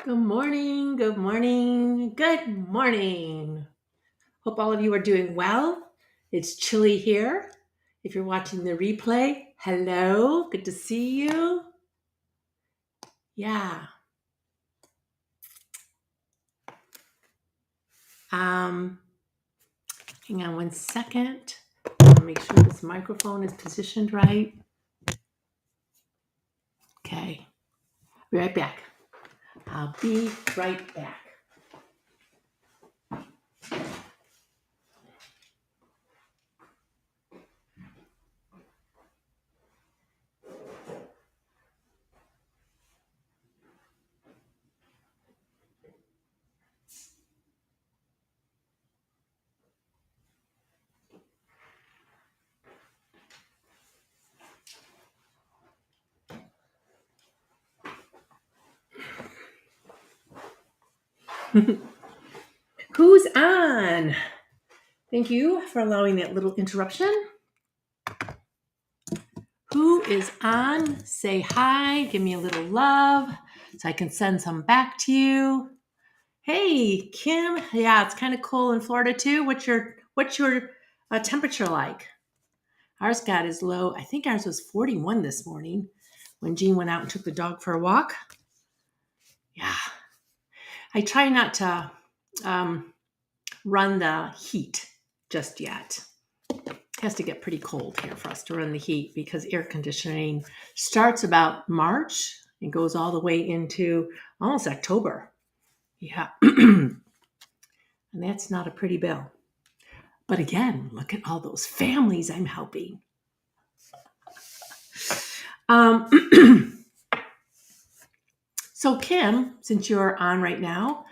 Good morning, good morning, good morning. Hope all of you are doing well. It's chilly here. If you're watching the replay, hello, good to see you. Yeah. Hang on one second. Make sure this microphone is positioned right. Okay. Be right back. I'll be right back. Who's on? Thank you for allowing that little interruption. Who is on? Say hi, give me a little love so I can send some back to you. Hey, Kim. Yeah, it's kind of cool in Florida too. What's your temperature like? Ours got as low. I think ours was 41 this morning when Jean went out and took the dog for a walk. Yeah. I try not to run the heat just yet. It has to get pretty cold here for us to run the heat because air conditioning starts about March and goes all the way into almost October. Yeah. And that's not a pretty bill. But again, look at all those families I'm helping. So Kim, since you're on right now,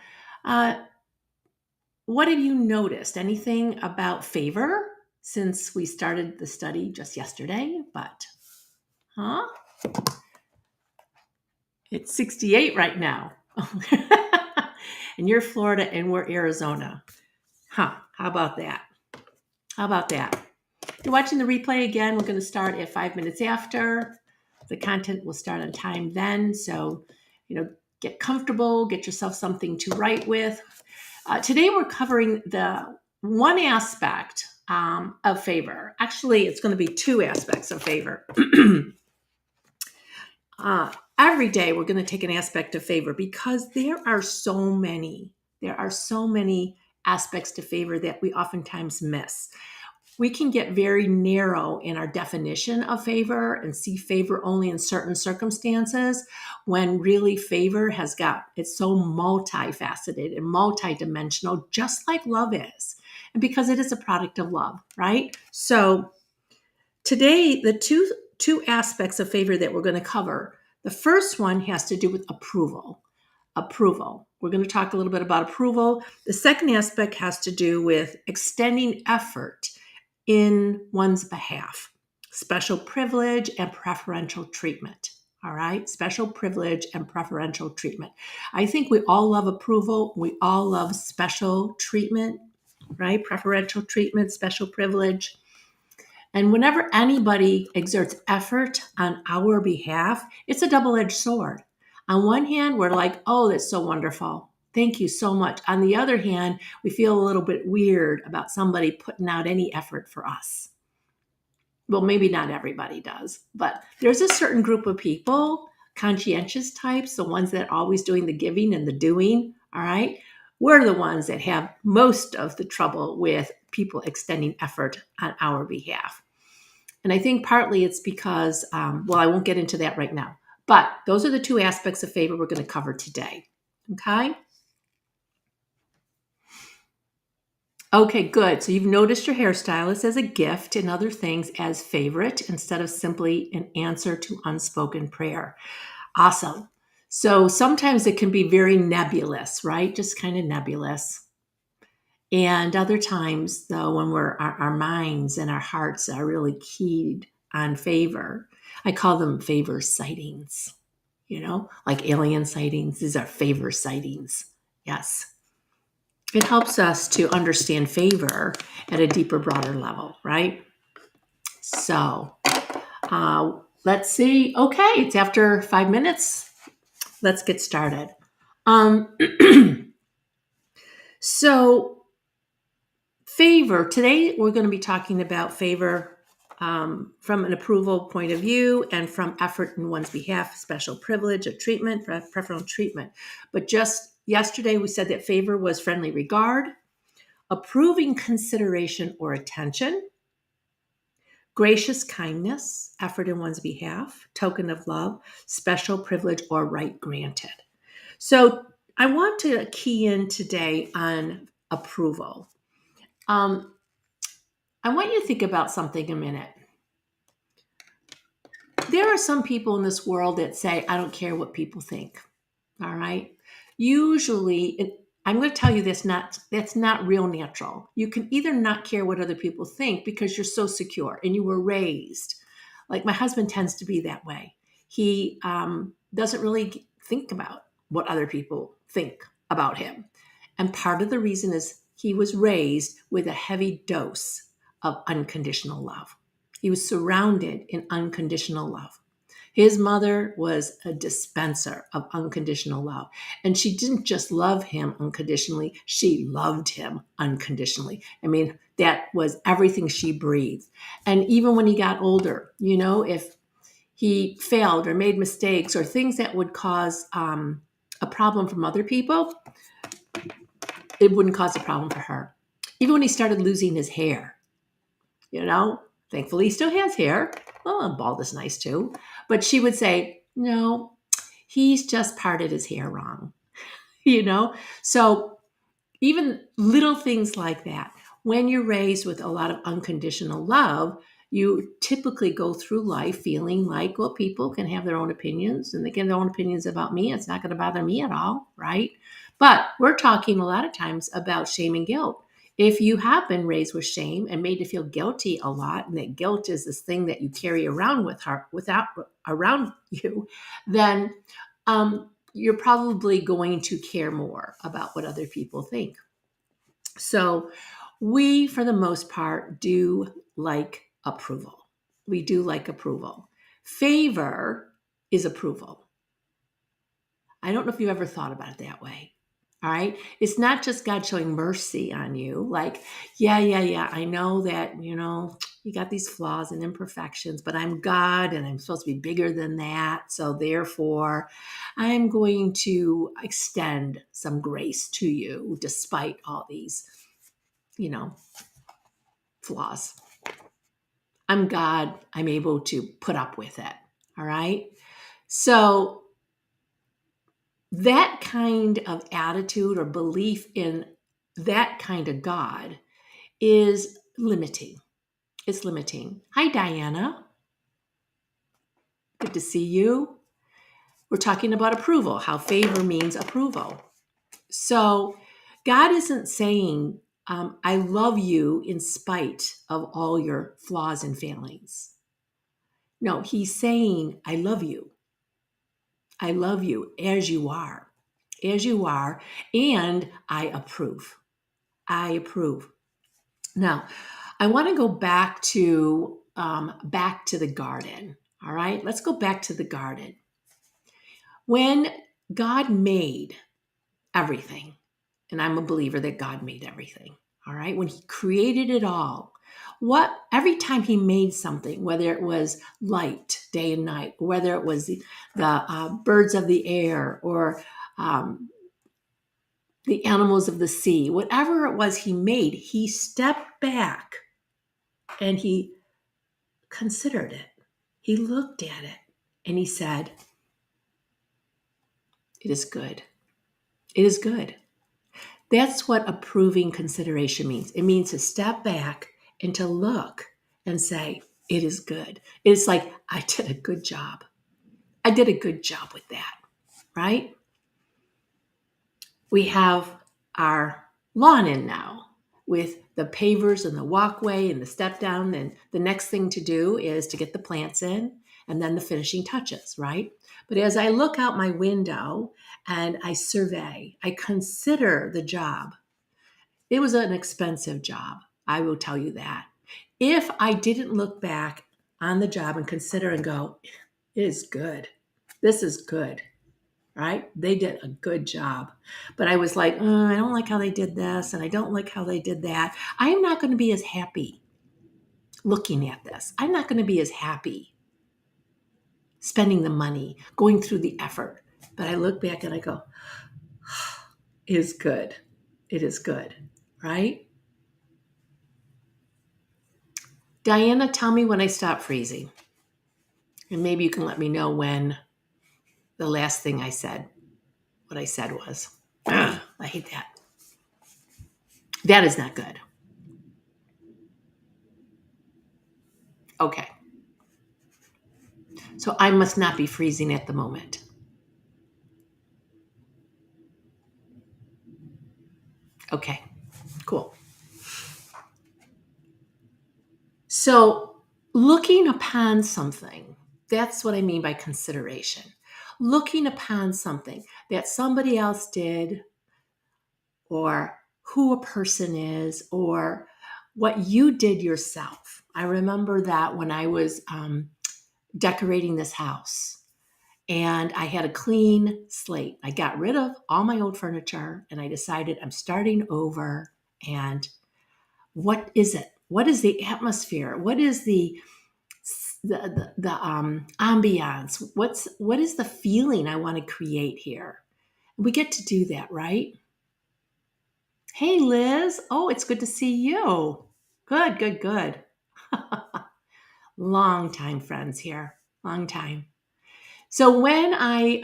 what have you noticed? Anything about favor since we started the study just yesterday? But, It's 68 right now. And you're Florida and we're Arizona. How about that? If you're watching the replay again, we're going to start at 5 minutes after. The content will start on time then. So, get comfortable, get yourself something to write with. Today we're covering the one aspect of favor. Actually, it's going to be two aspects of favor. Every day we're going to take an aspect of favor because there are so many aspects to favor that we oftentimes miss. We can get very narrow in our definition of favor and see favor only in certain circumstances when really favor it's so multifaceted and multidimensional, just like love is. And because it is a product of love, right? So today, the two aspects of favor that we're going to cover, the first one has to do with approval. We're going to talk a little bit about approval. The second aspect has to do with extending effort in one's behalf. Special privilege and preferential treatment. All right, special privilege and preferential treatment. I think we all love approval. We all love special treatment, right? Preferential treatment, special privilege. And whenever anybody exerts effort on our behalf, it's a double-edged sword. On one hand, we're like, oh, that's so wonderful. Thank you so much. On the other hand, we feel a little bit weird about somebody putting out any effort for us. Well, maybe not everybody does, but there's a certain group of people, conscientious types, the ones that are always doing the giving and the doing, all right? We're the ones that have most of the trouble with people extending effort on our behalf. And I think partly it's because, I won't get into that right now, but those are the two aspects of favor we're going to cover today. Okay? Okay, good. So you've noticed your hairstylist as a gift and other things as favorite instead of simply an answer to unspoken prayer. Awesome. So sometimes it can be very nebulous, right? Just kind of nebulous. And other times, though, when our minds and our hearts are really keyed on favor, I call them favor sightings, like alien sightings. These are favor sightings. Yes. It helps us to understand favor at a deeper, broader level, right? So let's see. Okay, it's after 5 minutes. Let's get started. Um, so favor, today we're going to be talking about favor from an approval point of view and from effort in one's behalf, special privilege of treatment, preferential treatment. But just yesterday we said that favor was friendly regard, approving consideration or attention, gracious kindness, effort in one's behalf, token of love, special privilege or right granted. So I want to key in today on approval. I want you to think about something a minute. There are some people in this world that say, I don't care what people think. All right. Usually, I'm going to tell you this, that's not real natural. You can either not care what other people think because you're so secure and you were raised. Like my husband tends to be that way. He doesn't really think about what other people think about him. And part of the reason is he was raised with a heavy dose of unconditional love. He was surrounded in unconditional love. His mother was a dispenser of unconditional love. And she didn't just love him unconditionally, she loved him unconditionally. I mean, that was everything she breathed. And even when he got older, if he failed or made mistakes or things that would cause a problem from other people, it wouldn't cause a problem for her. Even when he started losing his hair, thankfully he still has hair. Well, bald is nice too. But she would say, no, he's just parted his hair wrong, So even little things like that, when you're raised with a lot of unconditional love, you typically go through life feeling like, well, people can have their own opinions and they can have their own opinions about me. It's not going to bother me at all, right? But we're talking a lot of times about shame and guilt. If you have been raised with shame and made to feel guilty a lot, and that guilt is this thing that you carry around around you, then you're probably going to care more about what other people think. So we, for the most part, do like approval. We do like approval. Favor is approval. I don't know if you ever thought about it that way. All right. It's not just God showing mercy on you. Like, yeah. I know that, you got these flaws and imperfections, but I'm God and I'm supposed to be bigger than that. So therefore, I'm going to extend some grace to you despite all these, flaws. I'm God. I'm able to put up with it. All right. So that kind of attitude or belief in that kind of God is limiting. It's limiting. Hi, Diana. Good to see you. We're talking about approval, how favor means approval. So God isn't saying, I love you in spite of all your flaws and failings. No, he's saying, I love you. I love you as you are, and I approve. I approve. Now, I want to go back to the garden. All right, let's go back to the garden. When God made everything, and I'm a believer that God made everything. All right, when He created it all, every time He made something, whether it was light, day and night, whether it was the birds of the air or the animals of the sea, whatever it was He made, He stepped back and He considered it. He looked at it and He said, it is good. It is good. That's what approving consideration means. It means to step back and to look and say, it is good. It's like, I did a good job. I did a good job with that, right? We have our lawn in now with the pavers and the walkway and the step down. And the next thing to do is to get the plants in and then the finishing touches, right? But as I look out my window and I survey, I consider the job. It was an expensive job. I will tell you that. If I didn't look back on the job and consider and go, it is good. This is good, right? They did a good job. But I was like, I don't like how they did this, and I don't like how they did that. I am not going to be as happy looking at this. I'm not going to be as happy spending the money, going through the effort. But I look back and I go, it is good. It is good, right? Diana, tell me when I stop freezing. And maybe you can let me know when the last thing I said, what I said was. Ugh, I hate that. That is not good. Okay. So I must not be freezing at the moment. Okay, cool. So looking upon something, that's what I mean by consideration. Looking upon something that somebody else did, or who a person is, or what you did yourself. I remember that when I was decorating this house and I had a clean slate. I got rid of all my old furniture and I decided I'm starting over. And what is it? What is the atmosphere? What is the ambiance? What is the feeling I want to create here? We get to do that, right? Hey, Liz. Oh, it's good to see you. Good, good, good. Long time friends here. Long time. So when I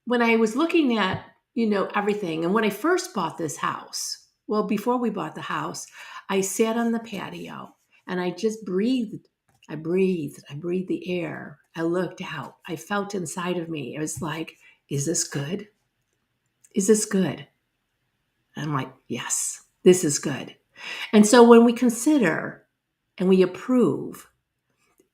was looking at, everything, and when I first bought this house, well, before we bought the house, I sat on the patio and I just breathed. I breathed the air. I looked out. I felt inside of me. It was like, is this good? Is this good? And I'm like, yes, this is good. And so when we consider and we approve,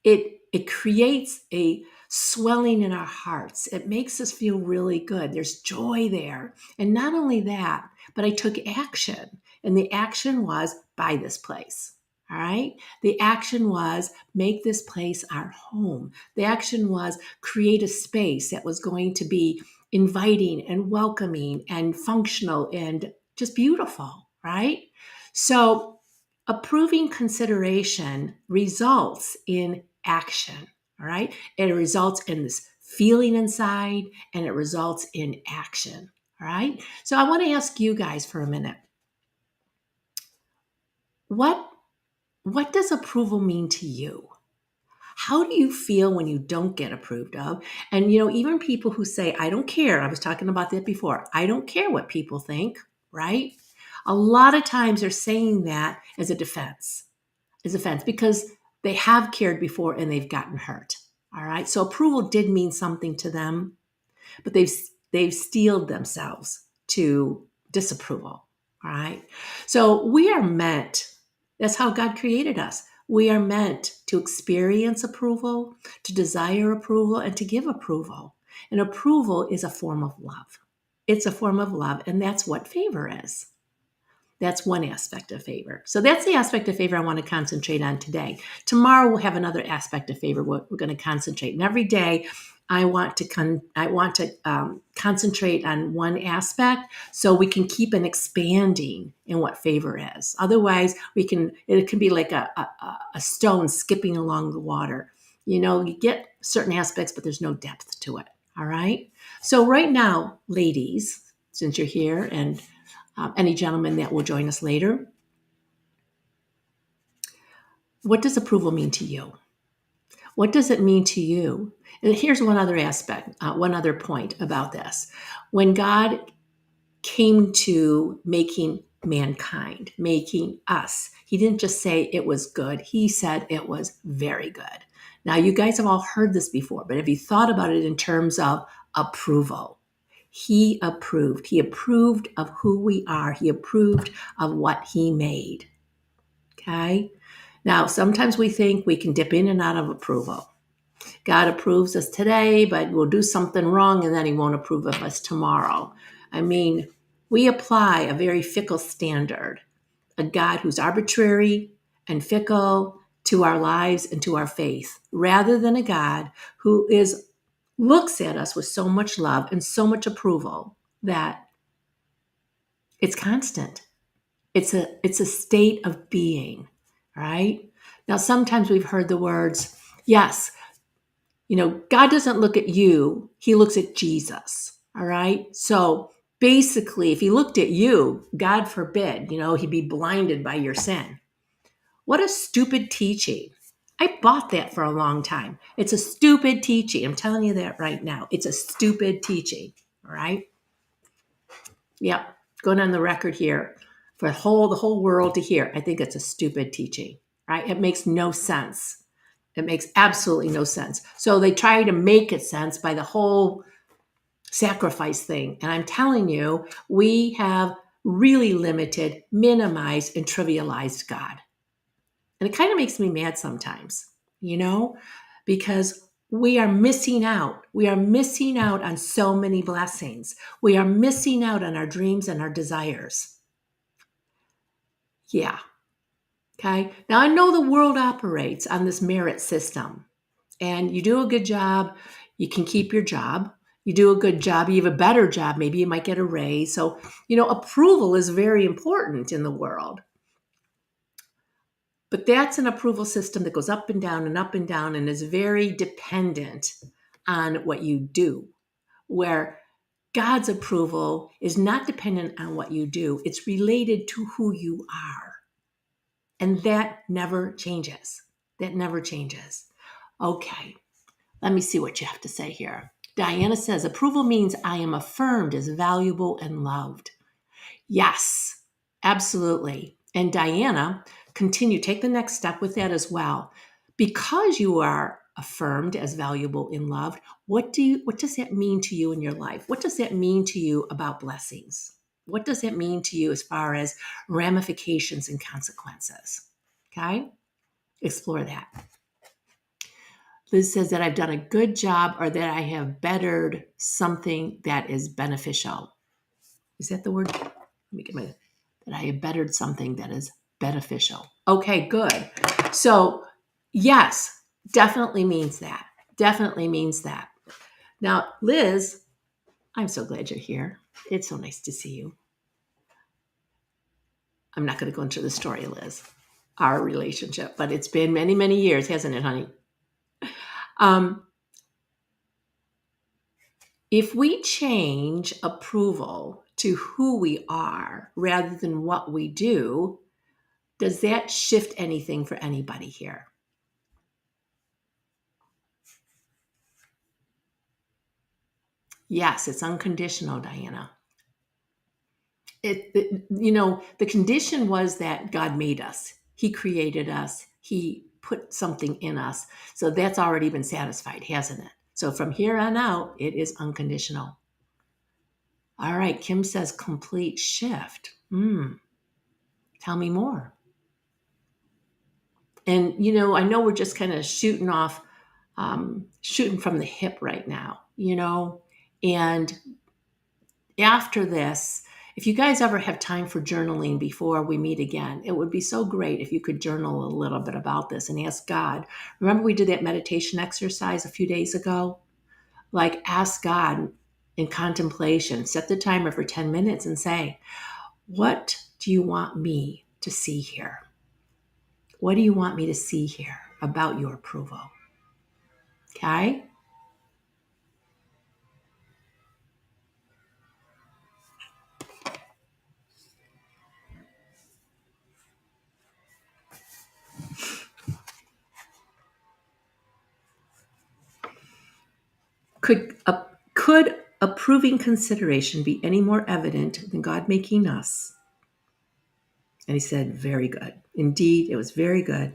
it creates a swelling in our hearts. It makes us feel really good. There's joy there. And not only that, but I took action. And the action was buy this place. All right. The action was make this place our home. The action was create a space that was going to be inviting and welcoming and functional and just beautiful. Right. So approving consideration results in action. All right. It results in this feeling inside and it results in action. All right. So I want to ask you guys for a minute. What what does approval mean to you? How do you feel when you don't get approved of? And even people who say, I don't care. I was talking about that before. I don't care what people think, right? A lot of times they're saying that as a defense because they have cared before and they've gotten hurt. All right. So approval did mean something to them, but they've steeled themselves to disapproval. All right. So we are meant, that's how God created us. We are meant to experience approval, to desire approval, and to give approval. And approval is a form of love. It's a form of love, and that's what favor is. That's one aspect of favor. So that's the aspect of favor I want to concentrate on today. Tomorrow we'll have another aspect of favor we're going to concentrate. And every day I want to concentrate on one aspect so we can keep an expanding in what favor is. Otherwise, it can be like a stone skipping along the water. You get certain aspects, but there's no depth to it. All right. So right now, ladies, since you're here and any gentleman that will join us later. What does approval mean to you? What does it mean to you? And here's one other aspect, one other point about this. When God came to making mankind, making us, he didn't just say it was good. He said it was very good. Now, you guys have all heard this before, but have you thought about it in terms of approval? He approved. He approved of who we are. He approved of what he made. Okay? Now, sometimes we think we can dip in and out of approval. God approves us today, but we'll do something wrong and then he won't approve of us tomorrow. I mean, we apply a very fickle standard, a God who's arbitrary and fickle to our lives and to our faith, rather than a God who is looks at us with so much love and so much approval that it's constant. It's a state of being, right? Now, sometimes we've heard the words, yes, God doesn't look at you, he looks at Jesus. All right. So basically, if he looked at you, God forbid, he'd be blinded by your sin. What a stupid teaching. I bought that for a long time. It's a stupid teaching. I'm telling you that right now. It's a stupid teaching. All right. Yep. Going on the record here for the whole world to hear. I think it's a stupid teaching. Right. It makes no sense. It makes absolutely no sense. So they try to make it sense by the whole sacrifice thing. And I'm telling you, we have really limited, minimized, and trivialized God. And it kind of makes me mad sometimes, because we are missing out. We are missing out on so many blessings. We are missing out on our dreams and our desires. Yeah. Okay. Now I know the world operates on this merit system. And you do a good job, you can keep your job. You do a good job, you have a better job, maybe you might get a raise. So, approval is very important in the world. But that's an approval system that goes up and down and up and down and is very dependent on what you do. Where God's approval is not dependent on what you do, it's related to who you are. And that never changes. That never changes. Okay. Let me see what you have to say here. Diana says, approval means I am affirmed as valuable and loved. Yes, absolutely. And Diana, take the next step with that as well. Because you are affirmed as valuable and loved, what does that mean to you in your life? What does that mean to you about blessings? What does that mean to you as far as ramifications and consequences? Okay? Explore that. Liz says that I've done a good job or that I have bettered something that is beneficial. Is that the word? Let me get that I have bettered something that is beneficial. Okay, good. So, yes, definitely means that. Definitely means that. Now, Liz, I'm so glad you're here. It's so nice to see you. I'm not going to go into the story, Liz, our relationship, but it's been many, many years, hasn't it, honey? If we change approval to who we are rather than what we do, does that shift anything for anybody here? Yes, it's unconditional, Diana. The condition was that God made us. He created us. He put something in us. So that's already been satisfied, hasn't it? So from here on out, it is unconditional. All right, Kim says complete shift. Tell me more. And, I know we're just kind of shooting from the hip right now, and after this, if you guys ever have time for journaling before we meet again, it would be so great if you could journal a little bit about this and ask God. Remember we did that meditation exercise a few days ago? Like ask God in contemplation, set the timer for 10 minutes and say, what do you want me to see here? What do you want me to see here about your approval? Okay? Could approving consideration be any more evident than God making us? And he said, very good. Indeed, it was very good.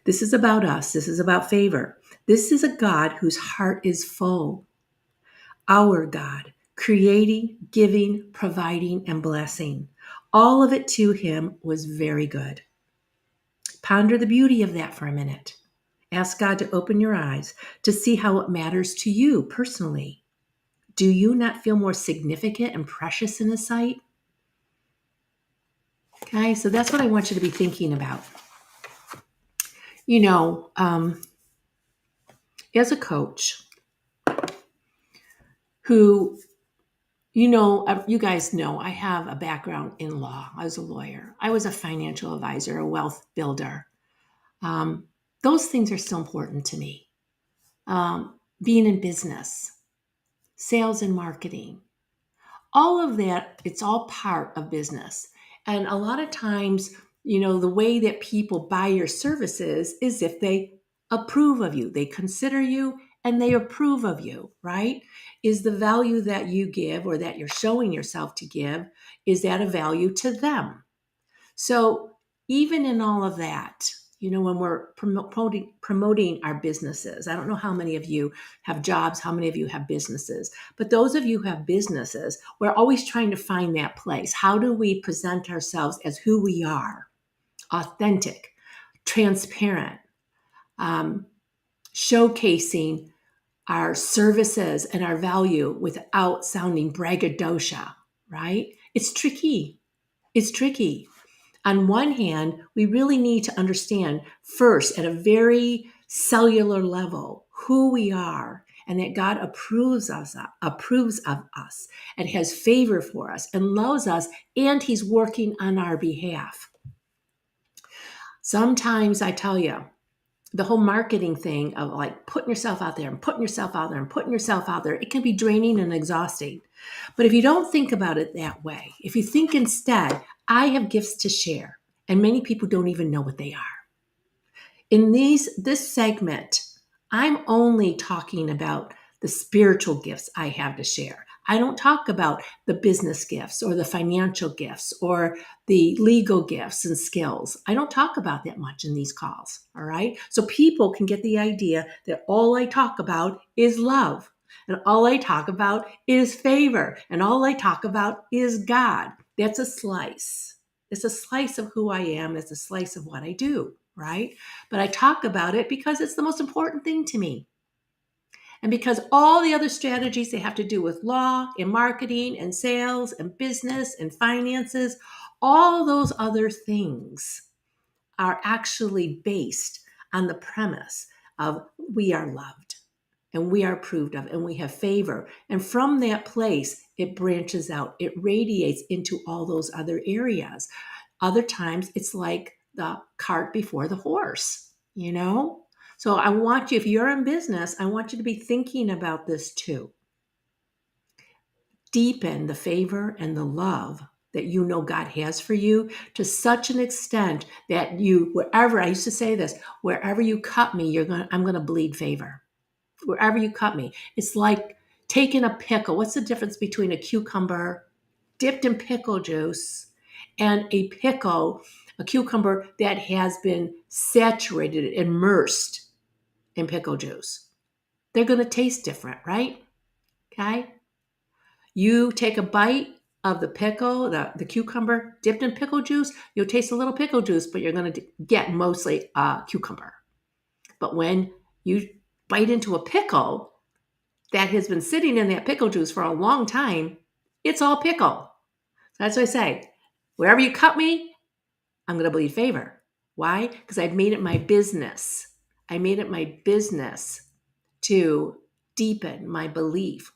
This is about us. This is about favor. This is a God whose heart is full. Our God, creating, giving, providing, and blessing. All of it to him was very good. Ponder the beauty of that for a minute. Ask God to open your eyes to see how it matters to you personally. Do you not feel more significant and precious in His sight? Okay, so that's what I want you to be thinking about. As a coach, who, you guys know I have a background in law. I was a lawyer. I was a financial advisor, a wealth builder. Um, those things are still important to me. Being in business, sales and marketing, all of that, it's all part of business. And a lot of times, the way that people buy your services is if they approve of you, they consider you and they approve of you, right? Is the value that you give or that you're showing yourself to give, is that a value to them? So even in all of that, when we're promoting our businesses, I don't know how many of you have jobs, how many of you have businesses, but those of you who have businesses, we're always trying to find that place. How do we present ourselves as who we are? Authentic, transparent, showcasing our services and our value without sounding braggadocio, right? It's tricky. It's tricky. On one hand, we really need to understand first at a very cellular level who we are and that God approves of us and has favor for us and loves us, and he's working on our behalf. Sometimes I tell you, the whole marketing thing of like putting yourself out there and putting yourself out there and putting yourself out there, it can be draining and exhausting. But if you don't think about it that way, if you think instead, I have gifts to share, and many people don't even know what they are. In this segment, I'm only talking about the spiritual gifts I have to share. I don't talk about the business gifts or the financial gifts or the legal gifts and skills. I don't talk about that much in these calls, all right? So people can get the idea that all I talk about is love, and all I talk about is favor, and all I talk about is God. That's a slice. It's a slice of who I am. It's a slice of what I do, right? But I talk about it because it's the most important thing to me. And because all the other strategies they have to do with law and marketing and sales and business and finances, all those other things are actually based on the premise of we are loved and we are approved of and we have favor. And from that place, it branches out, it radiates into all those other areas. Other times it's like the cart before the horse, So I want you, if you're in business, I want you to be thinking about this too. Deepen the favor and the love that God has for you to such an extent that I used to say this, wherever you cut me, I'm going to bleed favor. Wherever you cut me. It's like taking a pickle. What's the difference between a cucumber dipped in pickle juice and a cucumber that has been saturated, immersed in pickle juice? They're going to taste different, right? Okay. You take a bite of the pickle, the cucumber dipped in pickle juice, you'll taste a little pickle juice, but you're going to get mostly cucumber. But when you bite into a pickle that has been sitting in that pickle juice for a long time, it's all pickle. That's what I say. Wherever you cut me, I'm going to bleed favor. Why? Because I've made it my business. I made it my business to deepen my belief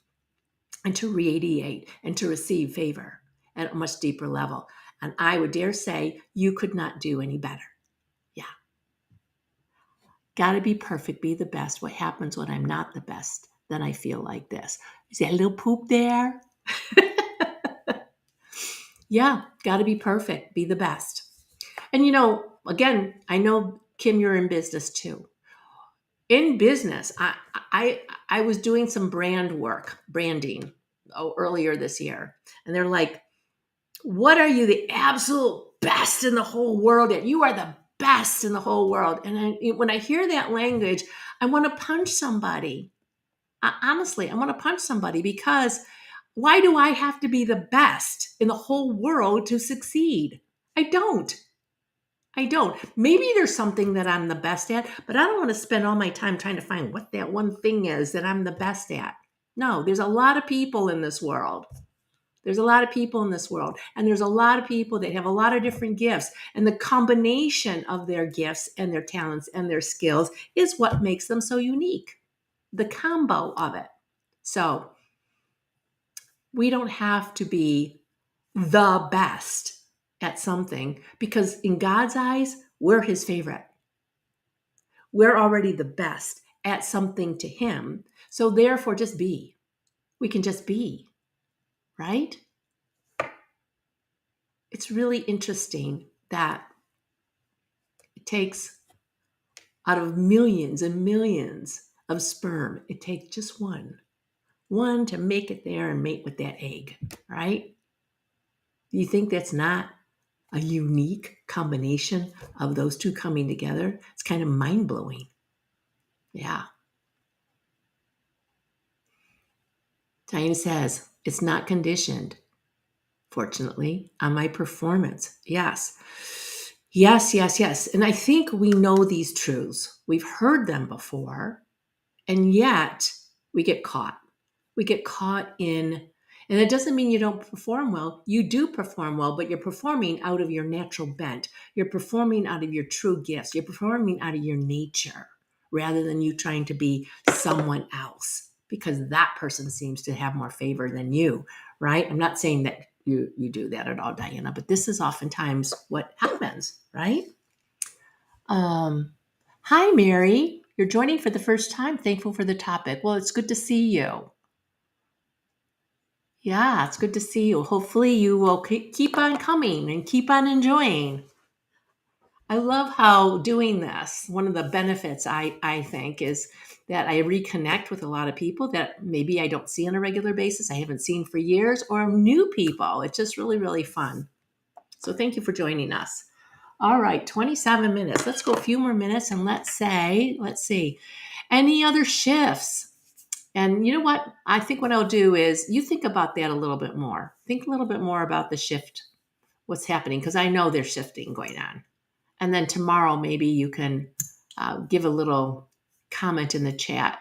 and to radiate and to receive favor at a much deeper level. And I would dare say you could not do any better. Yeah. Got to be perfect, be the best. What happens when I'm not the best? Then I feel like this. Is that a little poop there? Yeah, got to be perfect, be the best. And again, I know, Kim, you're in business too. In business, I was doing some branding earlier this year. And they're like, what are you the absolute best in the whole world at? You are the best in the whole world. And when I hear that language, I want to punch somebody. Honestly, I want to punch somebody, because why do I have to be the best in the whole world to succeed? I don't. Maybe there's something that I'm the best at, but I don't want to spend all my time trying to find what that one thing is that I'm the best at. No, there's a lot of people in this world. And there's a lot of people that have a lot of different gifts. And the combination of their gifts and their talents and their skills is what makes them so unique. The combo of it. So We don't have to be the best at something because in God's eyes, we're his favorite. We're already the best at something to him. So therefore, just be. We can just be, right? It's really interesting that it takes out of millions and millions of sperm, it takes just one to make it there and mate with that egg, right? Do you think that's not a unique combination of those two coming together? It's kind of mind-blowing. Yeah. Diana says, it's not conditioned, fortunately, on my performance. Yes. Yes, yes, yes. And I think we know these truths. We've heard them before, and yet we get caught. We get caught in, and it doesn't mean you don't perform well. You do perform well, but you're performing out of your natural bent. You're performing out of your true gifts. You're performing out of your nature rather than you trying to be someone else because that person seems to have more favor than you, right? I'm not saying that you do that at all, Diana, but this is oftentimes what happens, right? Hi, Mary. You're joining for the first time. Thankful for the topic. Well, it's good to see you. Yeah, it's good to see you. Hopefully, you will keep on coming and keep on enjoying. I love how doing this, one of the benefits I think is that I reconnect with a lot of people that maybe I don't see on a regular basis, I haven't seen for years, or new people. It's just really, really fun. So thank you for joining us. All right, 27 minutes. Let's go a few more minutes and let's see, any other shifts? And you know what? I think what I'll do is you think about that a little bit more. Think a little bit more about the shift, what's happening, because I know there's shifting going on. And then tomorrow, maybe you can give a little comment in the chat.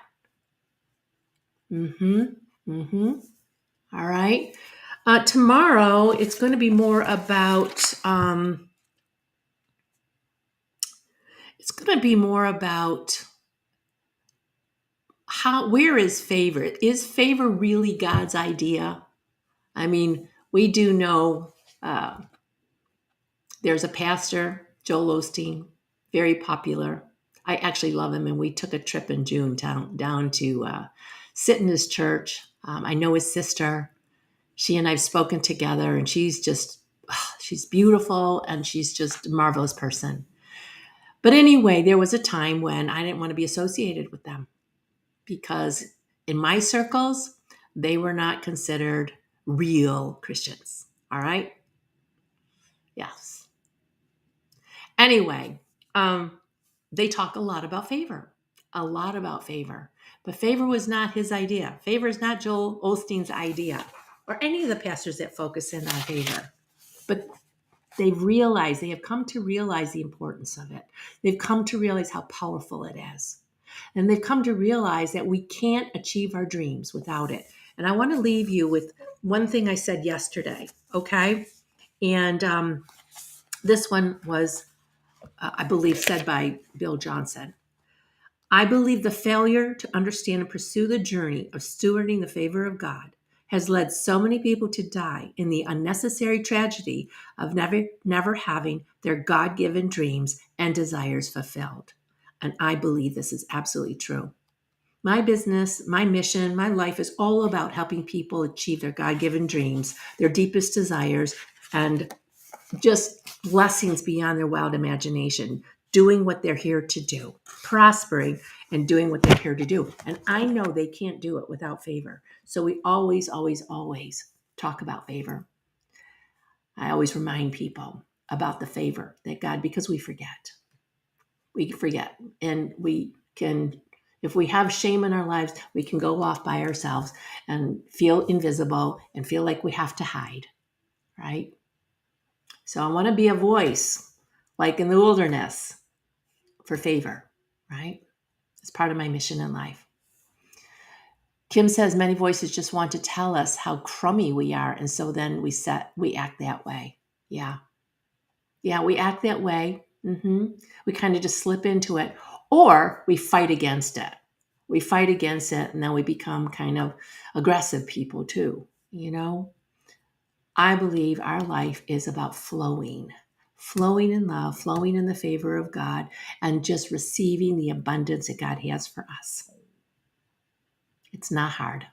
All right. Tomorrow, it's going to be more about. It's going to be more about where is favor? Is favor really God's idea? I mean, we do know there's a pastor, Joel Osteen, very popular. I actually love him, and we took a trip in June down to sit in his church. I know his sister. She and I've spoken together, and she's beautiful, and she's just a marvelous person. But anyway, there was a time when I didn't want to be associated with them because in my circles, they were not considered real Christians. All right? Yes. Anyway, they talk a lot about favor, but favor was not his idea. Favor is not Joel Osteen's idea or any of the pastors that focus in on favor. But they have come to realize the importance of it. They've come to realize how powerful it is. And they've come to realize that we can't achieve our dreams without it. And I want to leave you with one thing I said yesterday, okay? And this one was, I believe, said by Bill Johnson. I believe the failure to understand and pursue the journey of stewarding the favor of God has led so many people to die in the unnecessary tragedy of never having their God-given dreams and desires fulfilled. And I believe this is absolutely true. My business, my mission, my life is all about helping people achieve their God-given dreams, their deepest desires, and just blessings beyond their wild imagination, doing what they're here to do, prospering and doing what they're here to do. And I know they can't do it without favor. So we always, always, always talk about favor. I always remind people about the favor that God, because we forget. And we can, if we have shame in our lives, we can go off by ourselves and feel invisible and feel like we have to hide, right? So I want to be a voice, like in the wilderness, for favor, right? It's part of my mission in life. Kim says many voices just want to tell us how crummy we are, and so then we act that way. Yeah, we act that way. We kind of just slip into it, or we fight against it. And then we become kind of aggressive people too, You know, I believe our life is about flowing in love, flowing in the favor of God, and just receiving the abundance that God has for us. It's not hard.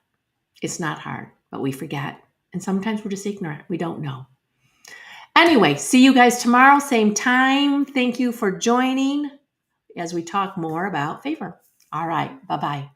It's not hard, but we forget. And sometimes we're just ignorant. We don't know. Anyway, see you guys tomorrow, same time. Thank you for joining as we talk more about favor. All right. Bye bye.